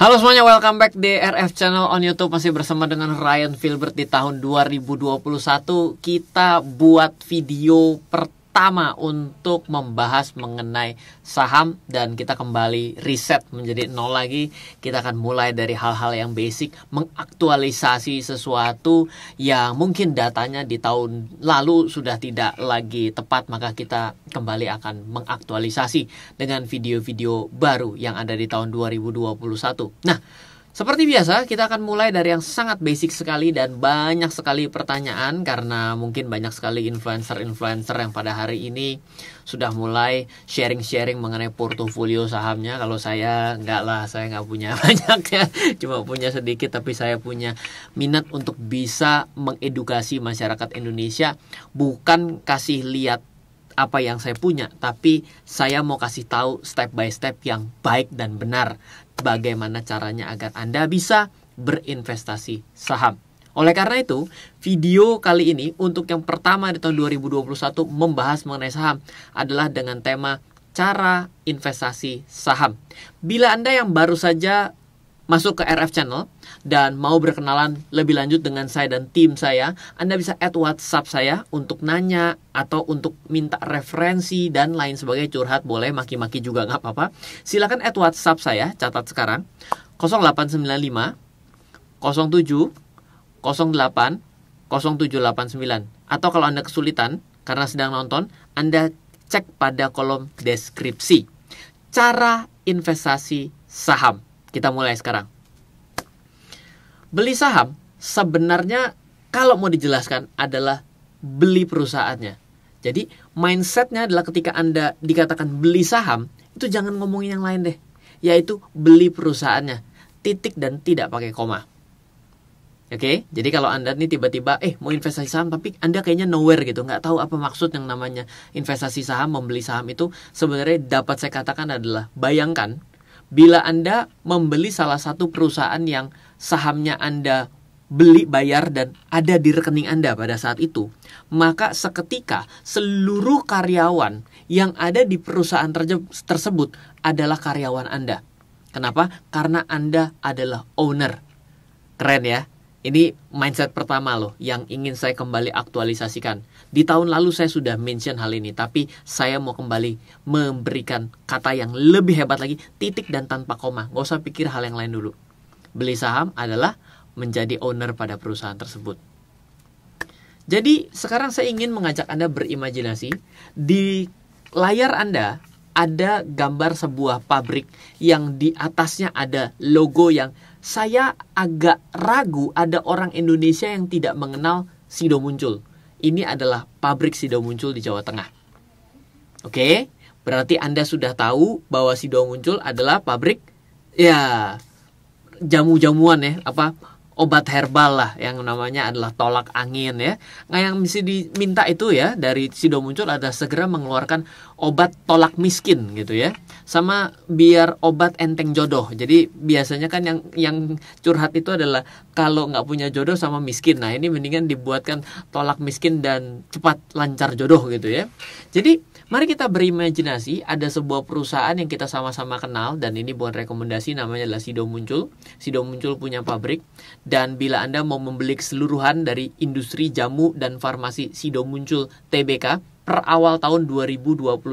Halo semuanya, welcome back di RF Channel on YouTube. Masih bersama dengan Ryan Filbert. Di tahun 2021 kita buat video pertama untuk membahas mengenai saham. Dan kita kembali riset menjadi nol lagi. Kita akan mulai dari hal-hal yang basic, mengaktualisasi sesuatu yang mungkin datanya di tahun lalu sudah tidak lagi tepat. Maka kita kembali akan mengaktualisasi dengan video-video baru yang ada di tahun 2021. Nah, seperti biasa kita akan mulai dari yang sangat basic sekali dan banyak sekali pertanyaan karena mungkin banyak sekali influencer-influencer yang pada hari ini sudah mulai sharing-sharing mengenai portofolio sahamnya. Kalau saya enggak lah, saya nggak punya banyak ya, cuma punya sedikit, tapi saya punya minat untuk bisa mengedukasi masyarakat Indonesia, bukan kasih lihat apa yang saya punya, tapi saya mau kasih tahu step by step yang baik dan benar bagaimana caranya agar Anda bisa berinvestasi saham. Oleh karena itu, video kali ini untuk yang pertama di tahun 2021 membahas mengenai saham adalah dengan tema cara investasi saham. Bila Anda yang baru saja masuk ke RF Channel dan mau berkenalan lebih lanjut dengan saya dan tim saya, Anda bisa add WhatsApp saya untuk nanya atau untuk minta referensi dan lain sebagainya. Curhat boleh, maki-maki juga nggak apa-apa. Silakan add WhatsApp saya, catat sekarang 0895 07 08 0789. Atau kalau Anda kesulitan karena sedang nonton, Anda cek pada kolom deskripsi. Cara investasi saham. Kita mulai sekarang. Beli saham sebenarnya kalau mau dijelaskan adalah beli perusahaannya. Jadi mindsetnya adalah ketika Anda dikatakan beli saham, itu jangan ngomongin yang lain deh. Yaitu beli perusahaannya. Titik dan tidak pakai koma. Oke, jadi kalau Anda nih tiba-tiba mau investasi saham tapi Anda kayaknya nowhere gitu, nggak tahu apa maksud yang namanya investasi saham, membeli saham itu sebenarnya dapat saya katakan adalah bayangkan bila Anda membeli salah satu perusahaan yang sahamnya Anda beli, bayar, dan ada di rekening Anda pada saat itu, maka seketika seluruh karyawan yang ada di perusahaan tersebut adalah karyawan Anda. Kenapa? Karena Anda adalah owner. Keren ya? Ini mindset pertama loh yang ingin saya kembali aktualisasikan. Di tahun lalu saya sudah mention hal ini, tapi saya mau kembali memberikan kata yang lebih hebat lagi, titik dan tanpa koma. Gak usah pikir hal yang lain dulu. Beli saham adalah menjadi owner pada perusahaan tersebut. Jadi sekarang saya ingin mengajak Anda berimajinasi. Di layar Anda ada gambar sebuah pabrik yang di atasnya ada logo yang saya agak ragu ada orang Indonesia yang tidak mengenal Sido Muncul. Ini adalah pabrik Sido Muncul di Jawa Tengah. Oke, berarti Anda sudah tahu bahwa Sido Muncul adalah pabrik ya jamu-jamuan ya, obat herbal lah, yang namanya adalah tolak angin ya. Nah, yang mesti diminta itu ya dari Sido Muncul ada segera mengeluarkan obat tolak miskin gitu ya. Sama biar obat enteng jodoh. Jadi biasanya kan yang curhat itu adalah kalau nggak punya jodoh sama miskin. Nah, ini mendingan dibuatkan tolak miskin dan cepat lancar jodoh gitu ya. Jadi mari kita berimajinasi ada sebuah perusahaan yang kita sama-sama kenal dan ini bukan rekomendasi, namanya adalah Sido Muncul. Sido Muncul punya pabrik dan bila Anda mau membeli keseluruhan dari industri jamu dan farmasi Sido Muncul TBK per awal tahun 2021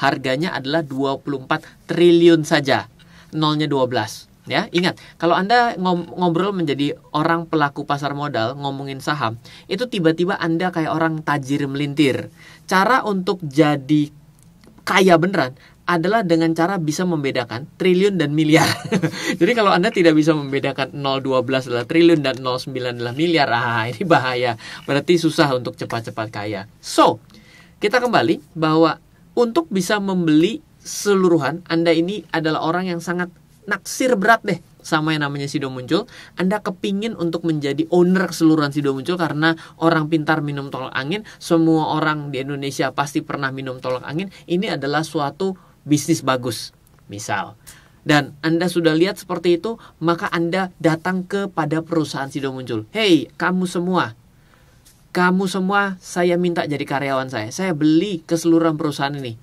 harganya adalah 24 triliun saja. Nolnya 12. Ya, ingat, kalau Anda ngobrol menjadi orang pelaku pasar modal, ngomongin saham, itu tiba-tiba Anda kayak orang tajir melintir. Cara untuk jadi kaya beneran adalah dengan cara bisa membedakan triliun dan miliar. Jadi kalau Anda tidak bisa membedakan 0,12 adalah triliun dan 0,9 adalah miliar, ini bahaya. Berarti susah untuk cepat-cepat kaya. So, kita kembali bahwa untuk bisa membeli seluruhan, Anda ini adalah orang yang sangat naksir berat deh sama yang namanya Sido Muncul. Anda kepingin untuk menjadi owner keseluruhan Sido Muncul karena orang pintar minum tolak angin. Semua orang di Indonesia pasti pernah minum tolak angin. Ini adalah suatu bisnis bagus, misal. Dan Anda sudah lihat seperti itu, maka Anda datang kepada perusahaan Sido Muncul. Hey, kamu semua, saya minta jadi karyawan saya. Saya beli keseluruhan perusahaan ini.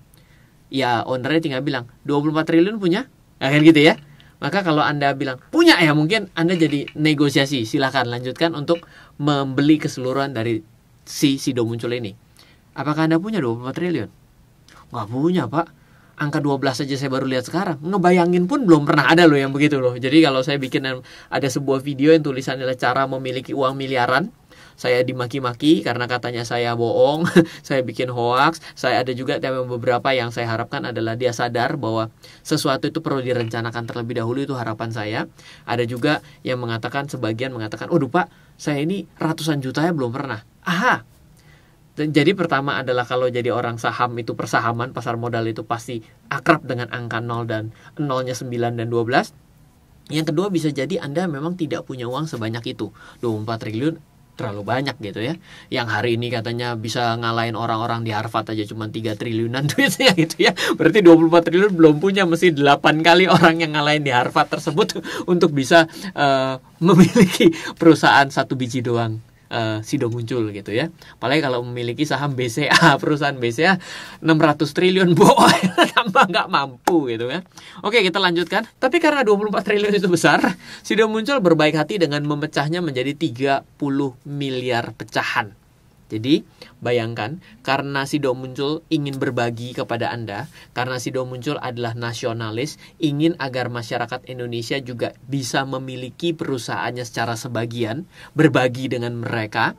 Ya, ownernya tinggal bilang, 24 triliun punya? Nah, kan gitu ya. Maka kalau Anda bilang punya ya, mungkin Anda jadi negosiasi, silakan lanjutkan untuk membeli keseluruhan dari si Sido Muncul ini. Apakah Anda punya 24 triliun? Nggak punya, Pak. Angka 12 aja saya baru lihat sekarang. Ngebayangin pun belum pernah ada loh yang begitu loh. Jadi kalau saya bikin ada sebuah video yang tulisannya adalah cara memiliki uang miliaran, saya dimaki-maki karena katanya saya bohong, saya bikin hoax. Saya ada juga beberapa yang saya harapkan adalah dia sadar bahwa sesuatu itu perlu direncanakan terlebih dahulu, itu harapan saya. Ada juga yang mengatakan, sebagian mengatakan, "Waduh Pak, saya ini ratusan juta ya belum pernah." Aha. Jadi pertama adalah kalau jadi orang saham itu, persahaman, pasar modal itu pasti akrab dengan angka 0 dan 0-nya 9 dan 12. Yang kedua, bisa jadi Anda memang tidak punya uang sebanyak itu. 24 triliun terlalu banyak gitu ya. Yang hari ini katanya bisa ngalahin orang-orang di Harvard aja cuma 3 triliunan duitnya gitu ya. Berarti 24 triliun belum punya, mesti 8 kali orang yang ngalahin di Harvard tersebut untuk bisa memiliki perusahaan satu biji doang. Sido Muncul gitu ya. Apalagi kalau memiliki saham BCA, perusahaan BCA 600 triliun, tambah nggak mampu gitu kan. Oke, kita lanjutkan. Tapi karena 24 triliun itu besar, Sido Muncul berbaik hati dengan memecahnya menjadi 30 miliar pecahan. Jadi bayangkan, karena Sido Muncul ingin berbagi kepada Anda, karena Sido Muncul adalah nasionalis, ingin agar masyarakat Indonesia juga bisa memiliki perusahaannya secara sebagian, berbagi dengan mereka,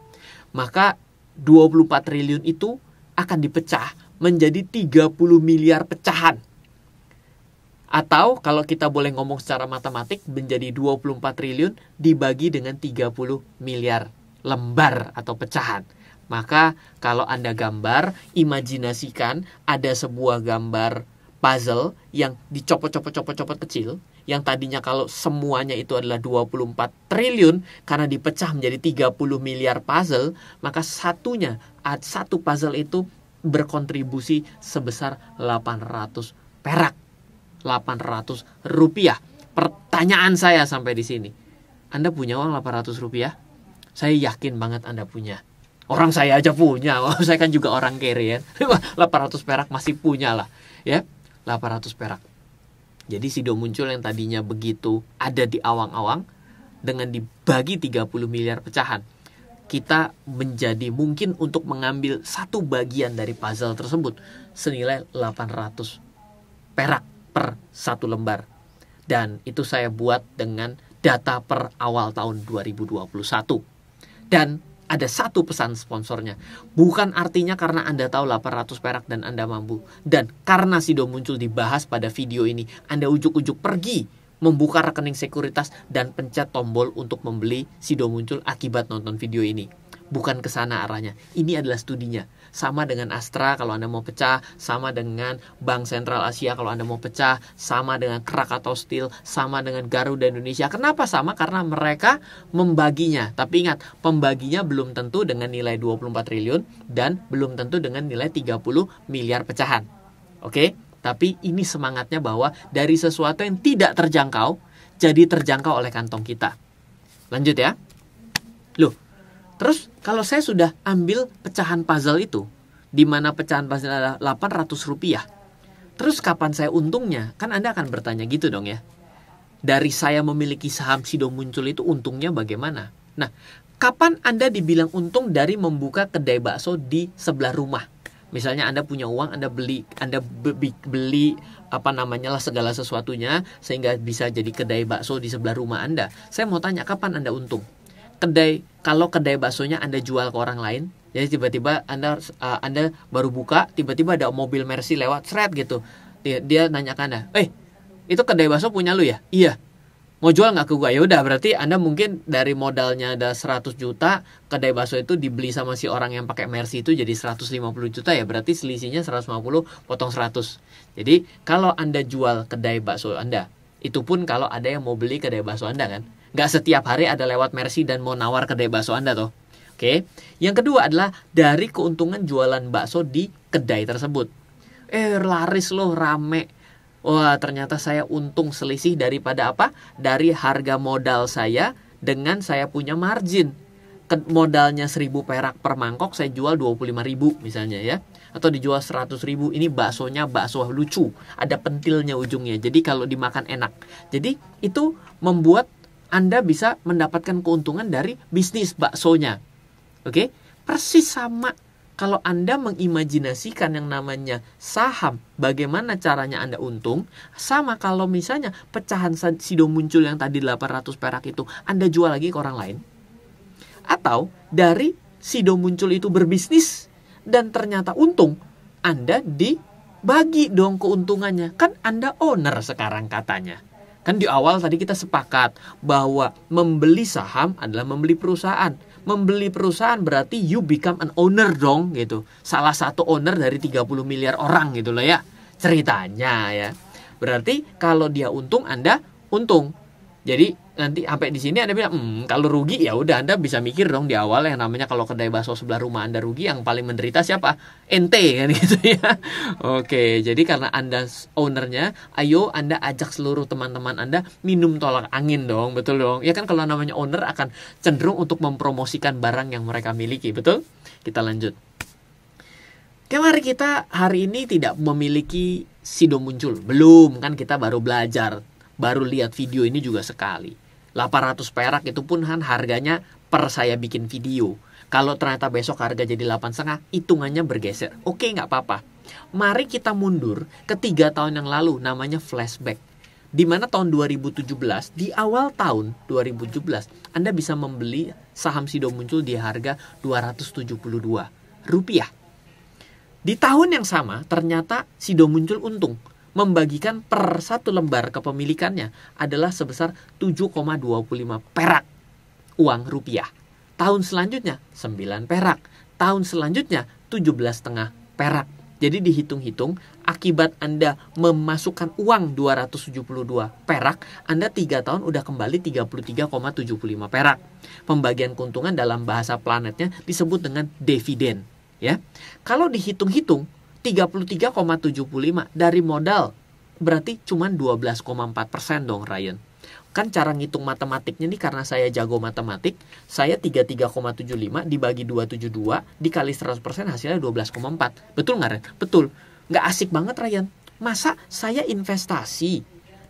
maka 24 triliun itu akan dipecah menjadi 30 miliar pecahan. Atau kalau kita boleh ngomong secara matematik, menjadi 24 triliun dibagi dengan 30 miliar lembar atau pecahan. Maka kalau Anda gambar, imajinasikan ada sebuah gambar puzzle yang dicopot-copot kecil, yang tadinya kalau semuanya itu adalah 24 triliun, karena dipecah menjadi 30 miliar puzzle, maka satu puzzle itu berkontribusi sebesar 800 perak. 800 rupiah. Pertanyaan saya sampai di sini, Anda punya uang 800 rupiah? Saya yakin banget Anda punya. Orang saya aja punya, saya kan juga orang kere ya. 800 perak masih punya lah, ya. 800 perak. Jadi Sido Muncul yang tadinya begitu ada di awang-awang, dengan dibagi 30 miliar pecahan, kita menjadi mungkin untuk mengambil satu bagian dari puzzle tersebut senilai 800 perak per satu lembar. Dan itu saya buat dengan data per awal tahun 2021. Dan ada satu pesan sponsornya. Bukan artinya karena Anda tahu 800 perak dan Anda mampu. Dan karena Sido Muncul dibahas pada video ini, Anda ujuk-ujuk pergi membuka rekening sekuritas dan pencet tombol untuk membeli Sido Muncul akibat nonton video ini. Bukan ke sana arahnya. Ini adalah studinya. Sama dengan Astra kalau Anda mau pecah, sama dengan Bank Sentral Asia kalau Anda mau pecah, sama dengan Krakatau Steel, sama dengan Garuda Indonesia. Kenapa sama? Karena mereka membaginya. Tapi ingat, pembaginya belum tentu dengan nilai 24 triliun dan belum tentu dengan nilai 30 miliar pecahan. Oke? Tapi ini semangatnya bahwa dari sesuatu yang tidak terjangkau, jadi terjangkau oleh kantong kita. Lanjut ya. Loh, terus kalau saya sudah ambil pecahan puzzle itu, di mana pecahan puzzle adalah 800 rupiah, terus kapan saya untungnya? Kan Anda akan bertanya gitu dong ya. Dari saya memiliki saham Sido Muncul itu untungnya bagaimana? Nah, kapan Anda dibilang untung dari membuka kedai bakso di sebelah rumah? Misalnya Anda punya uang, Anda beli segala sesuatunya sehingga bisa jadi kedai bakso di sebelah rumah Anda. Saya mau tanya, kapan Anda untung? Kalau kedai baksonya Anda jual ke orang lain, jadi tiba-tiba Anda baru buka, tiba-tiba ada mobil Mercy lewat, seret gitu. Dia nanya ke Anda, itu kedai bakso punya lu ya? Iya. Mau jual nggak ke gua? Ya udah, berarti Anda mungkin dari modalnya ada 100 juta, kedai bakso itu dibeli sama si orang yang pakai Mercy itu jadi 150 juta ya, berarti selisihnya 150 potong 100. Jadi kalau Anda jual kedai bakso Anda, itu pun kalau ada yang mau beli kedai bakso Anda kan. Nggak setiap hari ada lewat Mercy dan mau nawar kedai bakso Anda toh. Oke. Yang kedua adalah dari keuntungan jualan bakso di kedai tersebut. Laris loh, rame. Wah, ternyata saya untung selisih daripada apa? Dari harga modal saya dengan saya punya margin. modalnya 1.000 perak per mangkok, saya jual 25.000 misalnya ya. Atau dijual 100.000, ini baksonya bakso lucu, ada pentilnya ujungnya, jadi kalau dimakan enak. Jadi itu membuat Anda bisa mendapatkan keuntungan dari bisnis baksonya. Oke, persis sama kalau Anda mengimajinasikan yang namanya saham, bagaimana caranya Anda untung. Sama kalau misalnya pecahan Sido Muncul yang tadi 800 perak itu Anda jual lagi ke orang lain. Atau dari Sido Muncul itu berbisnis dan ternyata untung, Anda dibagi dong keuntungannya. Kan Anda owner sekarang katanya. Kan di awal tadi kita sepakat bahwa membeli saham adalah membeli perusahaan. Membeli perusahaan berarti you become an owner dong gitu. Salah satu owner dari 30 miliar orang gitu loh ya. Ceritanya ya. Berarti kalau dia untung, Anda untung. Jadi nanti sampai di sini Anda bilang, kalau rugi ya udah Anda bisa mikir dong di awal yang namanya kalau kedai bakso sebelah rumah Anda rugi, yang paling menderita siapa? Ente kan gitu ya. Oke, jadi karena Anda ownernya, ayo Anda ajak seluruh teman-teman Anda minum tolak angin dong, betul dong. Ya kan kalau namanya owner akan cenderung untuk mempromosikan barang yang mereka miliki, betul? Kita lanjut. Oke, mari kita hari ini tidak memiliki Sido Muncul. Belum, kan kita baru belajar. Baru lihat video ini juga sekali. 800 perak itu pun kan harganya per saya bikin video. Kalau ternyata besok harga jadi 8,5, hitungannya bergeser. Oke, nggak apa-apa. Mari kita mundur ke 3 tahun yang lalu, namanya flashback. Di mana tahun 2017, di awal tahun 2017, Anda bisa membeli saham Sido Muncul di harga Rp272. Di tahun yang sama, ternyata Sido Muncul untung. Membagikan per 1 lembar kepemilikannya adalah sebesar 7,25 perak uang rupiah. Tahun selanjutnya 9 perak. Tahun selanjutnya 17,5 perak. Jadi dihitung-hitung, akibat Anda memasukkan uang 272 perak, Anda 3 tahun udah kembali 33,75 perak. Pembagian keuntungan dalam bahasa planetnya disebut dengan dividen. Ya, kalau dihitung-hitung 33,75 dari modal berarti cuma 12,4% dong Ryan. Kan cara ngitung matematiknya nih, karena saya jago matematik, saya 33,75 dibagi 272 dikali 100% hasilnya 12,4. Betul nggak Ryan? Betul. Nggak asik banget Ryan. Masa saya investasi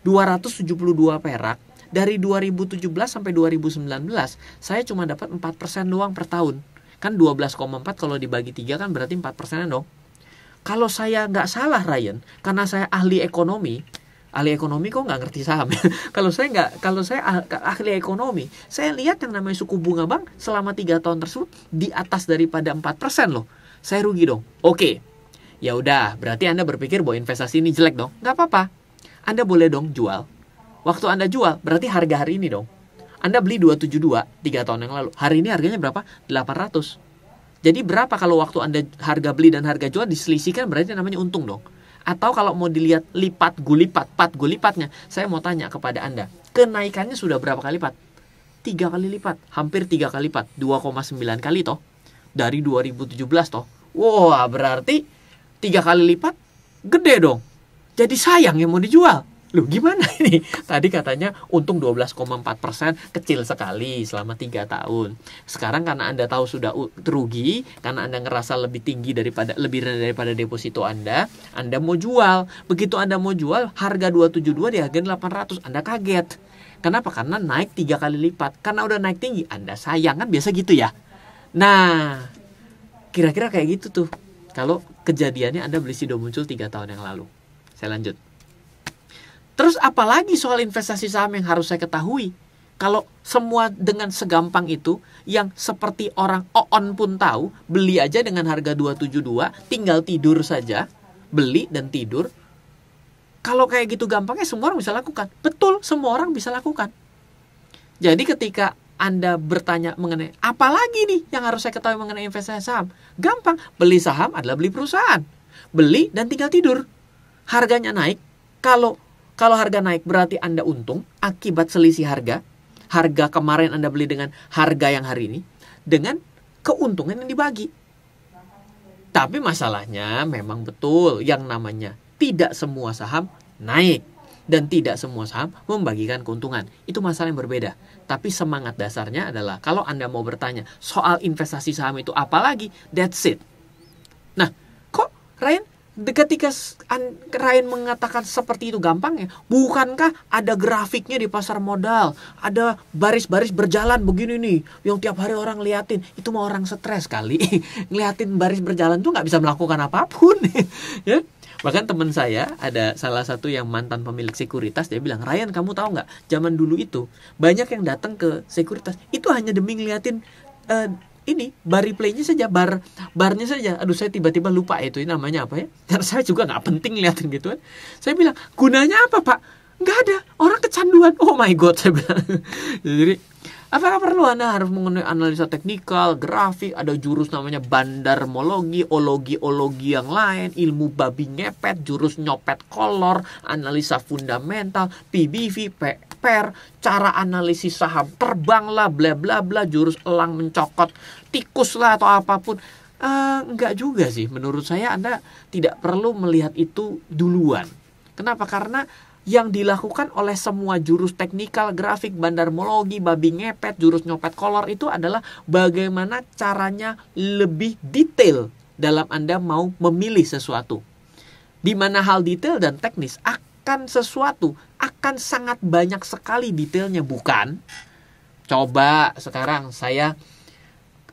272 perak dari 2017 sampai 2019 saya cuma dapat 4% doang per tahun. Kan 12,4 kalau dibagi 3 kan berarti 4% dong. Kalau saya nggak salah Ryan, karena saya ahli ekonomi kok nggak ngerti saham. Kalau saya ahli ekonomi, saya lihat yang namanya suku bunga bank selama 3 tahun tersebut di atas daripada 4% loh. Saya rugi dong. Oke, ya udah, berarti Anda berpikir bahwa investasi ini jelek dong. Nggak apa-apa, Anda boleh dong jual. Waktu Anda jual, berarti harga hari ini dong. Anda beli 272 3 tahun yang lalu. Hari ini harganya berapa? 800. Jadi berapa kalau waktu Anda harga beli dan harga jual diselisihkan, berarti namanya untung dong. Atau kalau mau dilihat lipat gulipatnya, saya mau tanya kepada Anda, kenaikannya sudah berapa kali lipat? 3 kali lipat, hampir 3 kali lipat, 2,9 kali toh. Dari 2017 toh. Wah, berarti 3 kali lipat gede dong. Jadi sayang yang mau dijual. Loh gimana ini? Tadi katanya untung 12,4%, kecil sekali selama 3 tahun. Sekarang karena Anda tahu sudah rugi, karena Anda ngerasa lebih rendah daripada deposito Anda mau jual. Begitu Anda mau jual, harga 272 dihargain 800. Anda kaget. Kenapa? Karena naik 3 kali lipat. Karena udah naik tinggi, Anda sayang, kan biasa gitu ya. Nah, kira-kira kayak gitu tuh. Kalau kejadiannya Anda beli Sido Muncul 3 tahun yang lalu. Saya lanjut. Terus apalagi soal investasi saham yang harus saya ketahui? Kalau semua dengan segampang itu, yang seperti orang oon pun tahu, beli aja dengan harga 272, tinggal tidur saja, beli dan tidur. Kalau kayak gitu gampangnya semua orang bisa lakukan. Betul, semua orang bisa lakukan. Jadi ketika Anda bertanya mengenai apa lagi nih yang harus saya ketahui mengenai investasi saham? Gampang, beli saham adalah beli perusahaan. Beli dan tinggal tidur. Harganya naik, kalau harga naik berarti Anda untung akibat selisih harga. Harga kemarin Anda beli dengan harga yang hari ini, dengan keuntungan yang dibagi. Tapi masalahnya memang betul yang namanya tidak semua saham naik. Dan tidak semua saham membagikan keuntungan. Itu masalah yang berbeda. Tapi semangat dasarnya adalah kalau Anda mau bertanya soal investasi saham itu apa lagi, that's it. Nah, kok Ryan, ketika Ryan mengatakan seperti itu gampang ya, bukankah ada grafiknya di pasar modal, ada baris-baris berjalan begini nih, yang tiap hari orang liatin, itu mau orang stres kali, ngeliatin baris berjalan tuh nggak bisa melakukan apapun, ya. Bahkan teman saya ada salah satu yang mantan pemilik sekuritas, dia bilang, Ryan kamu tahu nggak, zaman dulu itu banyak yang datang ke sekuritas itu hanya demi ngeliatin ini bari playnya saja, barnya saja. Aduh, saya tiba-tiba lupa itu namanya apa ya. Karena saya juga nggak penting liatin gitu kan. Saya bilang, gunanya apa Pak? Nggak ada, orang kecanduan. Oh my god, saya bilang. Jadi apakah perlu Anda harus mengenai analisa teknikal, grafik, ada jurus namanya bandarmologi, ologi yang lain, ilmu babi ngepet, jurus nyopet kolor, analisa fundamental, PBV, PER, cara analisis saham terbang lah, bla bla bla, jurus elang mencokot tikus lah atau apapun. Enggak juga sih, menurut saya Anda tidak perlu melihat itu duluan. Kenapa? Karena yang dilakukan oleh semua jurus teknikal, grafik, bandarmologi, babi ngepet, jurus nyopet kolor itu adalah bagaimana caranya lebih detail dalam Anda mau memilih sesuatu. Di mana hal detail dan teknis akan sesuatu akan sangat banyak sekali detailnya, bukan? Coba sekarang saya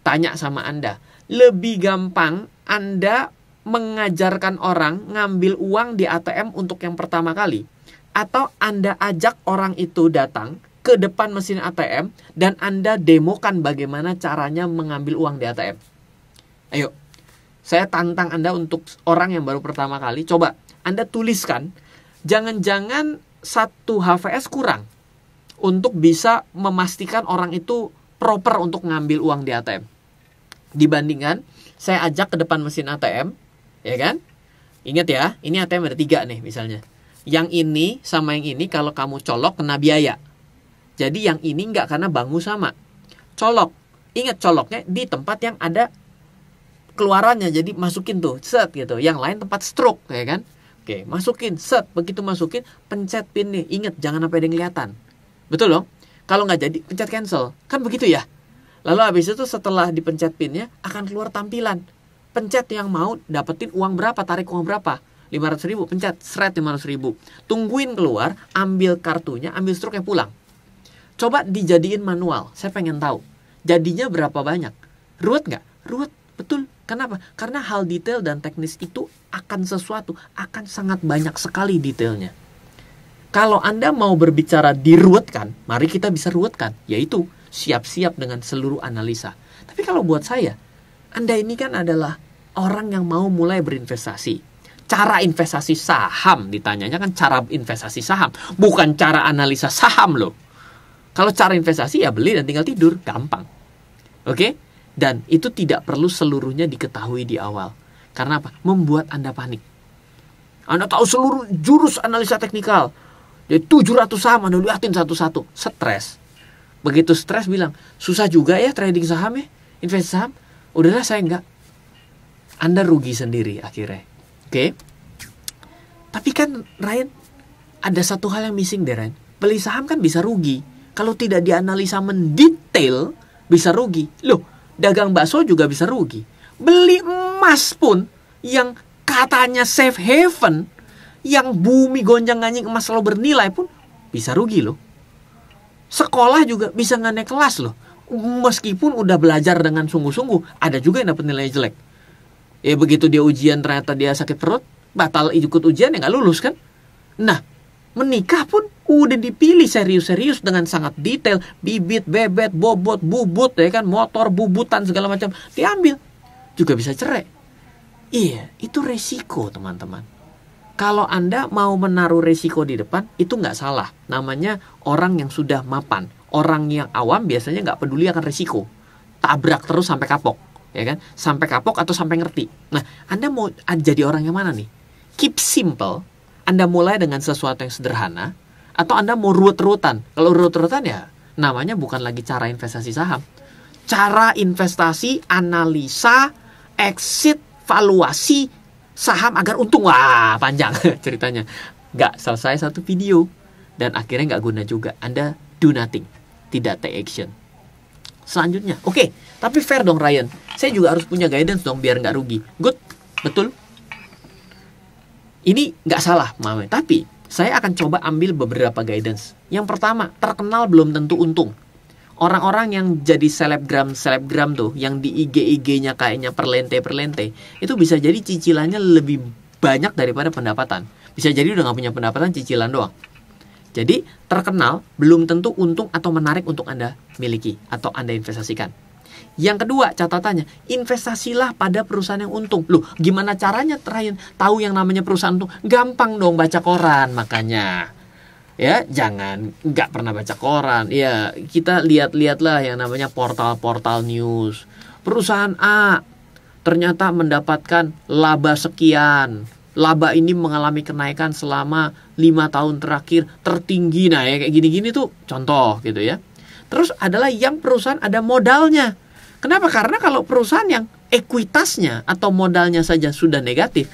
tanya sama Anda, lebih gampang Anda mengajarkan orang ngambil uang di ATM untuk yang pertama kali, atau Anda ajak orang itu datang ke depan mesin ATM dan Anda demokan bagaimana caranya mengambil uang di ATM? Ayo, saya tantang Anda untuk orang yang baru pertama kali, coba Anda tuliskan, jangan-jangan 1 HVS kurang untuk bisa memastikan orang itu proper untuk ngambil uang di ATM. Dibandingkan saya ajak ke depan mesin ATM, ya kan? Ingat ya, ini ATM ada 3 nih misalnya. Yang ini sama yang ini kalau kamu colok kena biaya. Jadi yang ini enggak karena bangu sama. Colok. Ingat coloknya di tempat yang ada keluarannya. Jadi masukin tuh, set gitu. Yang lain tempat stroke, ya kan? Oke, masukin, set. Begitu masukin, pencet pin nih. Ingat, jangan sampai ada yang kelihatan. Betul dong? Kalau nggak jadi, pencet cancel. Kan begitu ya? Lalu habis itu setelah dipencet pinnya, akan keluar tampilan. Pencet yang mau dapetin uang berapa, tarik uang berapa. 500.000, pencet, seret 500.000. Tungguin keluar, ambil kartunya, ambil stroke-nya pulang. Coba dijadiin manual, saya pengen tahu. Jadinya berapa banyak? Ruwet nggak? Ruwet, betul. Kenapa? Karena hal detail dan teknis itu akan sesuatu, akan sangat banyak sekali detailnya. Kalau Anda mau berbicara diruwetkan, mari kita bisa ruwetkan, yaitu siap-siap dengan seluruh analisa. Tapi kalau buat saya, Anda ini kan adalah orang yang mau mulai berinvestasi. Cara investasi saham, ditanyanya kan cara investasi saham, bukan cara analisa saham loh. Kalau cara investasi ya beli dan tinggal tidur, gampang. Oke? Dan itu tidak perlu seluruhnya diketahui di awal. Karena apa? Membuat Anda panik. Anda tahu seluruh jurus analisa teknikal. Jadi 700 saham Anda liatin satu-satu. Stres. Begitu stres bilang, susah juga ya trading saham ya, investasi saham. Udahlah saya enggak. Anda rugi sendiri akhirnya. Oke? Tapi kan Ryan, ada satu hal yang missing deh Ryan. Beli saham kan bisa rugi. Kalau tidak dianalisa mendetail, bisa rugi. Loh, dagang bakso juga bisa rugi. Beli emas pun yang katanya safe haven, yang bumi gonjang-ganjing emas selalu bernilai pun bisa rugi loh. Sekolah juga bisa nggak naik kelas loh. Meskipun udah belajar dengan sungguh-sungguh, ada juga yang dapat nilai jelek. Ya begitu dia ujian ternyata dia sakit perut, batal ikut ujian ya nggak lulus kan. Nah, menikah pun udah dipilih serius-serius dengan sangat detail, bibit, bebet, bobot, bubut, ya kan, motor, bubutan segala macam diambil, juga bisa cerai. Iya, itu resiko teman-teman. Kalau Anda mau menaruh resiko di depan, itu nggak salah. Namanya orang yang sudah mapan. Orang yang awam biasanya nggak peduli akan resiko. Tabrak terus sampai kapok, ya kan? Sampai kapok atau sampai ngerti. Nah, Anda mau jadi orang yang mana nih? Keep simple. Anda mulai dengan sesuatu yang sederhana, atau Anda mau ruwet-ruwetan. Kalau ruwet-ruwetan ya namanya bukan lagi cara investasi saham. Cara investasi, analisa, exit, valuasi saham agar untung. Wah, panjang ceritanya. nggak selesai satu video, dan akhirnya nggak guna juga. Anda do nothing, tidak take action. Selanjutnya, oke, tapi fair dong Ryan, saya juga harus punya guidance dong biar nggak rugi. Good, betul. Ini nggak salah, Mame, tapi saya akan coba ambil beberapa guidance. Yang pertama, terkenal belum tentu untung. Orang-orang yang jadi selebgram tuh, yang di IG-nya kayaknya perlente, itu bisa jadi cicilannya lebih banyak daripada pendapatan. Bisa jadi udah nggak punya pendapatan, cicilan doang. Jadi terkenal belum tentu untung atau menarik untuk Anda miliki atau Anda investasikan. Yang kedua catatannya, investasilah pada perusahaan yang untung. Loh, gimana caranya Ryan tahu yang namanya perusahaan untung? Gampang dong, baca koran makanya. Ya, jangan nggak pernah baca koran. Ya, kita lihat-lihatlah yang namanya portal-portal news. Perusahaan A ternyata mendapatkan laba sekian. Laba ini mengalami kenaikan selama 5 tahun terakhir tertinggi. Nah, ya kayak gini-gini tuh contoh gitu ya. Terus adalah yang perusahaan ada modalnya. Kenapa? Karena kalau perusahaan yang ekuitasnya atau modalnya saja sudah negatif,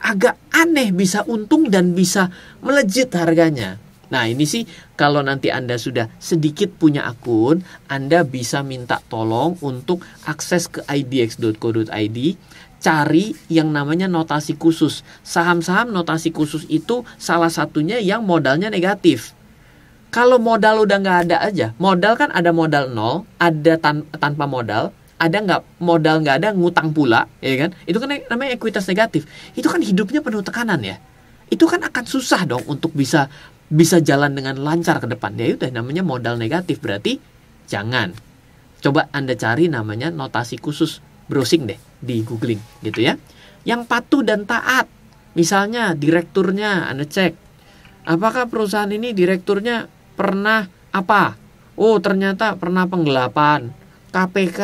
agak aneh bisa untung dan bisa melejit harganya. Nah, ini sih kalau nanti Anda sudah sedikit punya akun, Anda bisa minta tolong untuk akses ke idx.co.id, cari yang namanya notasi khusus. Saham-saham notasi khusus itu salah satunya yang modalnya negatif. Kalau modal udah nggak ada aja, modal kan ada modal nol, ada tanpa modal, ada nggak modal nggak ada, ngutang pula, ya kan? Itu kan namanya ekuitas negatif. Itu kan hidupnya penuh tekanan ya. Itu kan akan susah dong untuk bisa jalan dengan lancar ke depan. Ya udah namanya modal negatif, berarti jangan. Coba Anda cari namanya notasi khusus, browsing deh di googling gitu ya. Yang patuh dan taat, misalnya direkturnya Anda cek, apakah perusahaan ini direkturnya pernah apa? Oh, ternyata pernah penggelapan, KPK,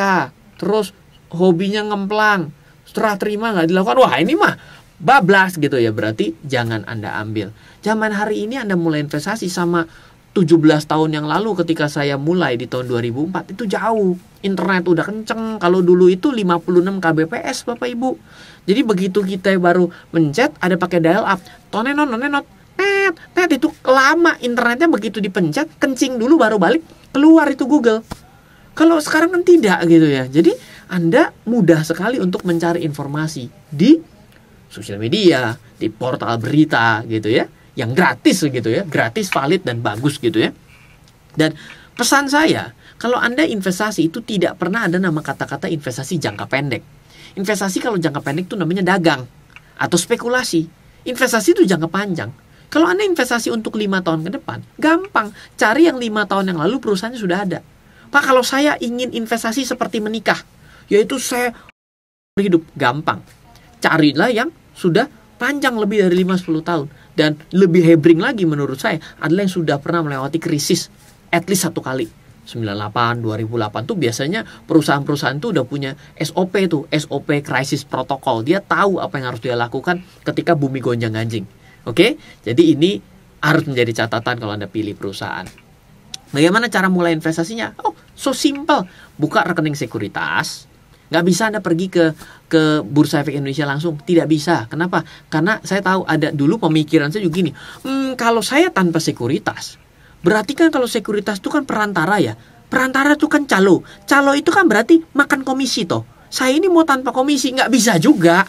terus hobinya ngemplang, setelah terima nggak dilakukan. Wah, ini mah bablas gitu ya, berarti jangan Anda ambil. Zaman hari ini Anda mulai investasi sama 17 tahun yang lalu ketika saya mulai di tahun 2004 itu jauh. Internet udah kenceng. Kalau dulu itu 56 kbps Bapak Ibu. Jadi begitu kita baru mencet ada pakai dial up. Tonenot, net itu lama internetnya, begitu dipencet kencing dulu baru balik keluar itu Google. Kalau sekarang kan tidak gitu ya. Jadi Anda mudah sekali untuk mencari informasi di sosial media, di portal berita gitu ya, yang gratis gitu ya, gratis, valid dan bagus gitu ya. Dan pesan saya, kalau Anda investasi itu tidak pernah ada nama kata-kata investasi jangka pendek. Investasi kalau jangka pendek itu namanya dagang atau spekulasi. Investasi itu jangka panjang. Kalau Anda investasi untuk 5 tahun ke depan, gampang. Cari yang 5 tahun yang lalu perusahaannya sudah ada. Pak, kalau saya ingin investasi seperti menikah, yaitu saya hidup, gampang. Carilah yang sudah panjang lebih dari 5-10 tahun. Dan lebih hebring lagi menurut saya adalah yang sudah pernah melewati krisis at least 1 kali. 98, 2008 tuh biasanya perusahaan-perusahaan tuh udah punya SOP tuh, SOP Crisis Protocol. Dia tahu apa yang harus dia lakukan ketika bumi gonjang-ganjing. Oke, jadi ini harus menjadi catatan kalau Anda pilih perusahaan. Bagaimana cara mulai investasinya? Oh, so simple. Buka rekening sekuritas. Nggak bisa Anda pergi ke Bursa Efek Indonesia langsung. Tidak bisa. Kenapa? Karena saya tahu ada dulu pemikiran saya juga gini. Kalau saya tanpa sekuritas, berarti kan kalau sekuritas itu kan perantara ya. Perantara itu kan calo. Calo itu kan berarti makan komisi toh. Saya ini mau tanpa komisi, nggak bisa juga.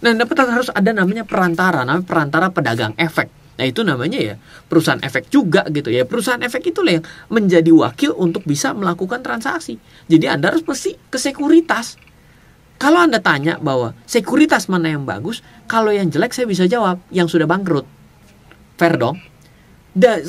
Nah, harus ada namanya perantara, namanya perantara pedagang efek. Nah, itu namanya ya perusahaan efek juga gitu ya. Perusahaan efek itulah yang menjadi wakil untuk bisa melakukan transaksi. Jadi Anda harus mesti ke sekuritas. Kalau Anda tanya bahwa sekuritas mana yang bagus, kalau yang jelek saya bisa jawab, yang sudah bangkrut. Fair dong?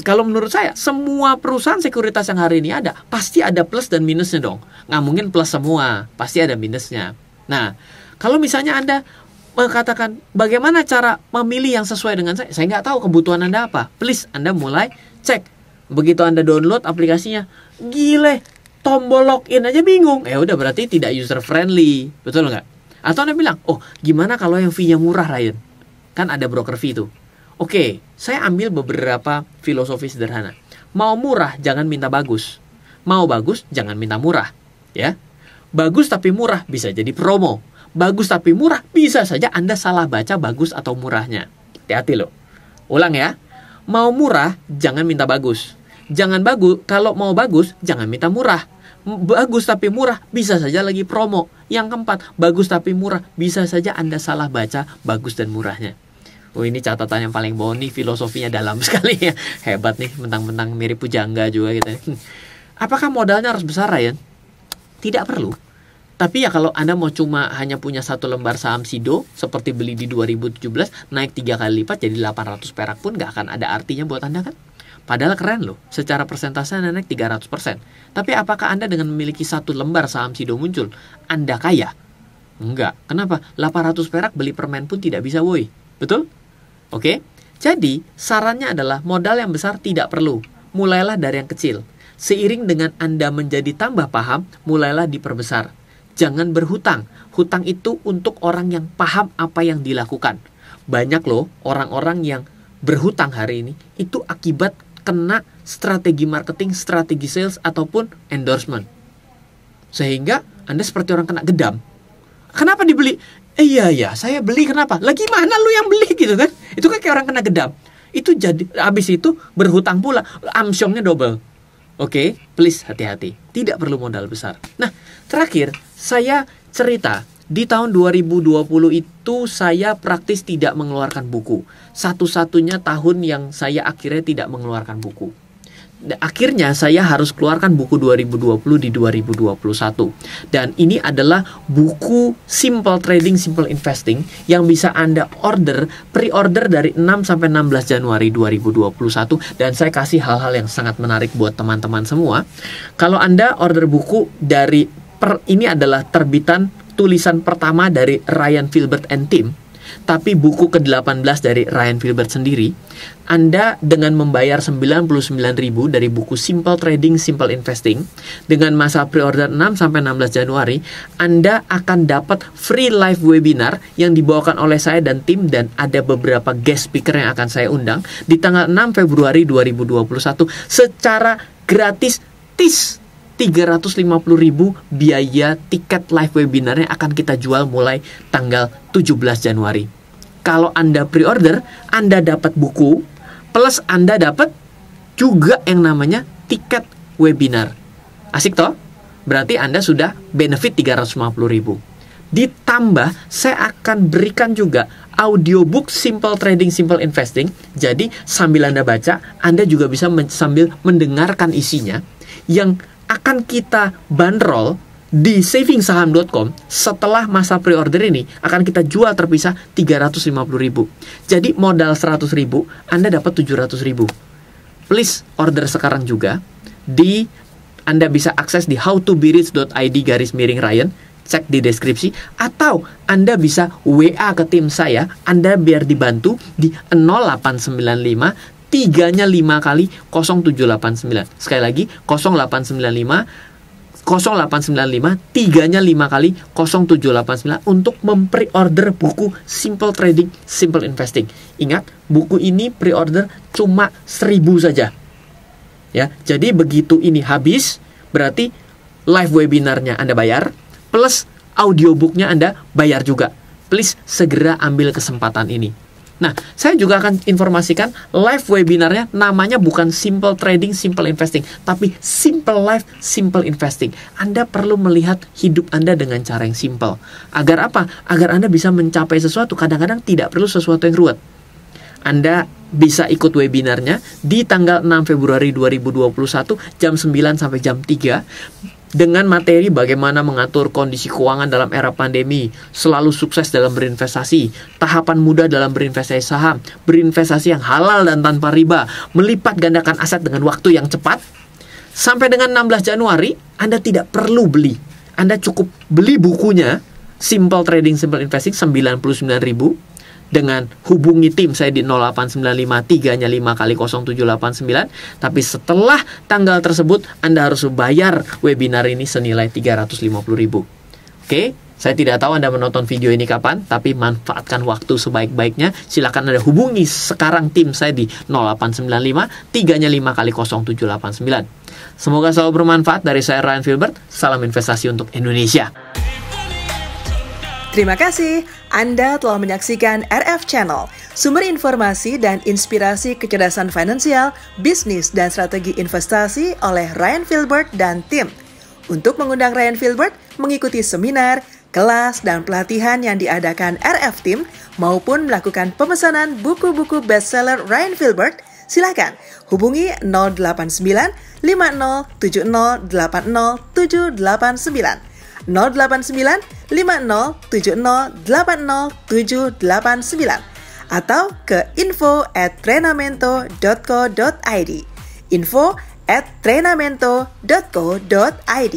Kalau menurut saya, semua perusahaan sekuritas yang hari ini ada, pasti ada plus dan minusnya dong. Nggak mungkin plus semua, pasti ada minusnya. Nah, kalau misalnya Anda mengatakan, bagaimana cara memilih yang sesuai dengan saya nggak tahu kebutuhan Anda apa. Please, Anda mulai cek. Begitu Anda download aplikasinya, gile, tombol login aja bingung. Udah berarti tidak user friendly, betul nggak? Atau Anda bilang, oh gimana kalau yang fee-nya murah Ryan? Kan ada broker fee tuh. Oke, saya ambil beberapa filosofi sederhana. Mau murah, jangan minta bagus. Mau bagus, jangan minta murah. Ya, bagus tapi murah bisa jadi promo. Bagus tapi murah bisa saja Anda salah baca bagus atau murahnya. Hati-hati loh. Ulang ya. Mau murah, jangan minta bagus. Jangan bagus, kalau mau bagus, jangan minta murah. Bagus tapi murah, bisa saja lagi promo. Yang keempat, bagus tapi murah, bisa saja Anda salah baca bagus dan murahnya. Oh, ini catatan yang paling bawah nih, filosofinya dalam sekali ya. Hebat nih, mentang-mentang mirip pujangga juga gitu. Apakah modalnya harus besar, Ryan? Tidak perlu. Tapi ya kalau Anda mau cuma hanya punya satu lembar saham SIDO, seperti beli di 2017, naik 3 kali lipat jadi 800 perak pun nggak akan ada artinya buat Anda kan? Padahal keren loh, secara persentase Anda naik 300%. Tapi apakah Anda dengan memiliki satu lembar saham SIDO muncul, Anda kaya? Enggak. Kenapa? 800 perak beli permen pun tidak bisa, woi. Betul? Oke? Jadi, sarannya adalah modal yang besar tidak perlu. Mulailah dari yang kecil. Seiring dengan Anda menjadi tambah paham, mulailah diperbesar. Jangan berhutang. Hutang itu untuk orang yang paham apa yang dilakukan. Banyak loh orang-orang yang berhutang hari ini itu akibat kena strategi marketing, strategi sales, ataupun endorsement. Sehingga Anda seperti orang kena gedam. Kenapa dibeli? Iya, saya beli kenapa? Lagi mana lu yang beli gitu kan? Itu kan kayak orang kena gedam. Itu jadi, habis itu berhutang pula. Amsyongnya double. Oke, please hati-hati. Tidak perlu modal besar. Nah, terakhir, saya cerita. Di tahun 2020 itu saya praktis tidak mengeluarkan buku. Satu-satunya tahun yang saya akhirnya tidak mengeluarkan buku. Akhirnya saya harus keluarkan buku 2020 di 2021. Dan ini adalah buku Simple Trading, Simple Investing yang bisa Anda pre-order dari 6 sampai 16 Januari 2021. Dan saya kasih hal-hal yang sangat menarik buat teman-teman semua. Kalau Anda order buku dari ini adalah terbitan tulisan pertama dari Ryan Filbert and Team, tapi buku ke-18 dari Ryan Filbert sendiri. Anda dengan membayar 99.000 dari buku Simple Trading, Simple Investing dengan masa pre-order 6 sampai 16 Januari, Anda akan dapat free live webinar yang dibawakan oleh saya dan tim, dan ada beberapa guest speaker yang akan saya undang di tanggal 6 Februari 2021 secara gratis. 350.000 biaya tiket live webinarnya akan kita jual mulai tanggal 17 Januari. Kalau Anda pre-order, Anda dapat buku, plus Anda dapat juga yang namanya tiket webinar. Asik toh? Berarti Anda sudah benefit 350.000. Ditambah, saya akan berikan juga audiobook Simple Trading, Simple Investing. Jadi, sambil Anda baca, Anda juga bisa sambil mendengarkan isinya, yang akan kita bandrol di savingsaham.com. Setelah masa pre-order ini akan kita jual terpisah 350.000. Jadi modal 100.000, Anda dapat 700.000. Please order sekarang juga. Anda bisa akses di howtobirich.id/Ryan. Cek di deskripsi. Atau Anda bisa WA ke tim saya. Anda biar dibantu di 0895 3-nya 5 kali 0789. Sekali lagi 0895 3-nya 5 kali 0789 untuk mempreorder buku Simple Trading, Simple Investing. Ingat, buku ini preorder cuma 1.000 saja. Ya, jadi begitu ini habis, berarti live webinarnya Anda bayar, plus audiobooknya Anda bayar juga. Please segera ambil kesempatan ini. Nah, saya juga akan informasikan live webinarnya namanya bukan Simple Trading, Simple Investing, tapi Simple Life, Simple Investing. Anda perlu melihat hidup Anda dengan cara yang simple. Agar apa? Agar Anda bisa mencapai sesuatu. Kadang-kadang tidak perlu sesuatu yang ruwet. Anda bisa ikut webinarnya di tanggal 6 Februari 2021 jam 9 sampai jam 3. Dengan materi bagaimana mengatur kondisi keuangan dalam era pandemi, selalu sukses dalam berinvestasi, tahapan mudah dalam berinvestasi saham, berinvestasi yang halal dan tanpa riba, melipat gandakan aset dengan waktu yang cepat. Sampai dengan 16 Januari, Anda tidak perlu beli. Anda cukup beli bukunya, Simple Trading, Simple Investing, 99.000. Dengan hubungi tim saya di 0895 3-nya 5 kali 0789. Tapi setelah tanggal tersebut Anda harus bayar webinar ini senilai 350.000. Oke, saya tidak tahu Anda menonton video ini kapan, tapi manfaatkan waktu sebaik-baiknya. Silakan Anda hubungi sekarang tim saya di 0895 3-nya 5 kali 0789. Semoga selalu bermanfaat. Dari saya Ryan Filbert. Salam investasi untuk Indonesia. Terima kasih Anda telah menyaksikan RF Channel, sumber informasi dan inspirasi kecerdasan finansial, bisnis, dan strategi investasi oleh Ryan Filbert dan tim. Untuk mengundang Ryan Filbert mengikuti seminar, kelas, dan pelatihan yang diadakan RF Team maupun melakukan pemesanan buku-buku bestseller Ryan Filbert, silakan hubungi 089 5070 80789. 089 5070 80789 atau ke info@trenamento.co.id info@trenamento.co.id.